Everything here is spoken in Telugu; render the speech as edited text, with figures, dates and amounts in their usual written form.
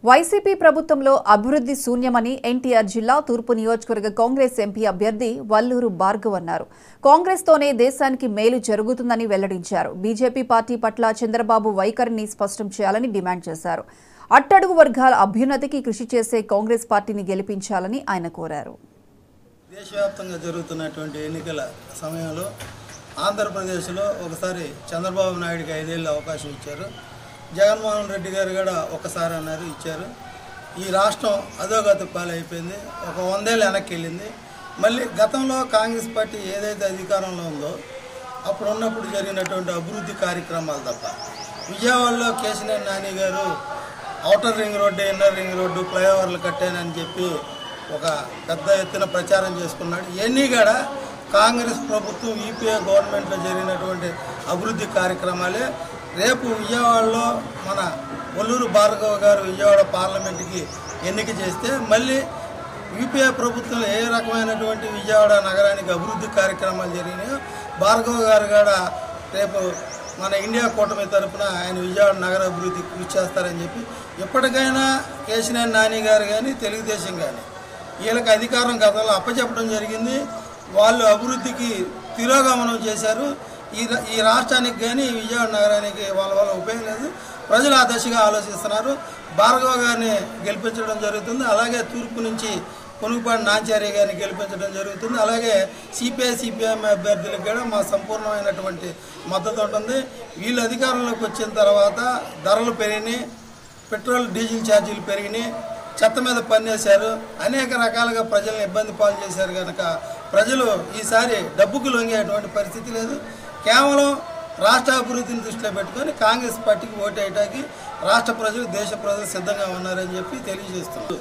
వైసీపీ ప్రభుత్వంలో అభివృద్ధి శూన్యమని ఎన్టీఆర్ జిల్లా తూర్పు నియోజకవర్గ కాంగ్రెస్ ఎంపీ అభ్యర్థి వల్లూరు భార్గవ్ అన్నారు. కాంగ్రెస్తోనే దేశానికి మేలు జరుగుతుందని వెల్లడించారు. బీజేపీ పార్టీ పట్ల చంద్రబాబు వైఖరిని స్పష్టం చేయాలని డిమాండ్ చేశారు. అట్టడుగు వర్గాల అభ్యున్నతికి కృషి చేసే కాంగ్రెస్ పార్టీని గెలిపించాలని ఆయన కోరారు. దేశవ్యాప్తంగా జరుగుతున్నటువంటి ఎన్నికల సమయంలో ఆంధ్రప్రదేశ్లో ఒకసారి చంద్రబాబు నాయుడుకి 5 ఏళ్ళ అవకాశం ఇచ్చారు. జగన్మోహన్ రెడ్డి గారు కూడా ఒకసారి అన్నారు ఇచ్చారు. ఈ రాష్ట్రం అధోగతి పాలైపోయింది. ఒక 100 ఏళ్ళు వెనక్కి వెళ్ళింది. మళ్ళీ గతంలో కాంగ్రెస్ పార్టీ ఏదైతే అధికారంలో ఉందో అప్పుడు ఉన్నప్పుడు జరిగినటువంటి అభివృద్ధి కార్యక్రమాలు తప్ప విజయవాడలో కేశినేని నాని గారు outer ring road, inner ring road, ఫ్లైఓవర్లు కట్టానని చెప్పి ఒక పెద్ద ఎత్తున ప్రచారం చేసుకున్నాడు. ఇవన్నీ కూడా కాంగ్రెస్ ప్రభుత్వం యూపీఏ గవర్నమెంట్లో జరిగినటువంటి అభివృద్ధి కార్యక్రమాలే. రేపు విజయవాడలో మన వల్లూరు భార్గవ్ గారు విజయవాడ పార్లమెంటుకి ఎన్నిక చేస్తే మళ్ళీ యూపీఏ ప్రభుత్వం ఏ రకమైనటువంటి విజయవాడ నగరానికి అభివృద్ధి కార్యక్రమాలు జరిగినాయో భార్గవ్ గారు కూడా రేపు మన ఇండియా కూటమి తరఫున ఆయన విజయవాడ నగర అభివృద్ధికి కృషి చేస్తారని చెప్పి ఎప్పటికైనా కేశినేని నాని గారు కానీ తెలుగుదేశం కానీ వీళ్ళకి అధికారం గతంలో అప్పచెప్పడం జరిగింది. వాళ్ళు అభివృద్ధికి తిరోగమనం చేశారు. ఈ రాష్ట్రానికి కానీ విజయవాడ నగరానికి వాళ్ళ ఉపయోగం లేదు. ప్రజలు ఆ దశగా ఆలోచిస్తున్నారు. భార్గవ గారిని గెలిపించడం జరుగుతుంది. అలాగే తూర్పు నుంచి కొనుగుపాటి నాంచారి గారిని గెలిపించడం జరుగుతుంది. అలాగే సిపిఐ అభ్యర్థులకు కూడా మా సంపూర్ణమైనటువంటి మద్దతు ఉంటుంది. వీళ్ళు అధికారంలోకి వచ్చిన తర్వాత ధరలు పెరిగినాయి, పెట్రోల్ డీజిల్ ఛార్జీలు పెరిగినాయి, చెత్త మీద పన్నేశారు, అనేక రకాలుగా ప్రజలను ఇబ్బంది పాలు చేశారు. కనుక ప్రజలు ఈసారి డబ్బుకు లొంగేటువంటి పరిస్థితి లేదు. కేవలం రాష్ట్ర అభివృద్ధిని దృష్టిలో పెట్టుకొని కాంగ్రెస్ పార్టీకి ఓటేయడానికి రాష్ట్ర ప్రజలు, దేశ ప్రజలు సిద్ధంగా ఉన్నారని చెప్పి తెలియజేస్తున్నారు.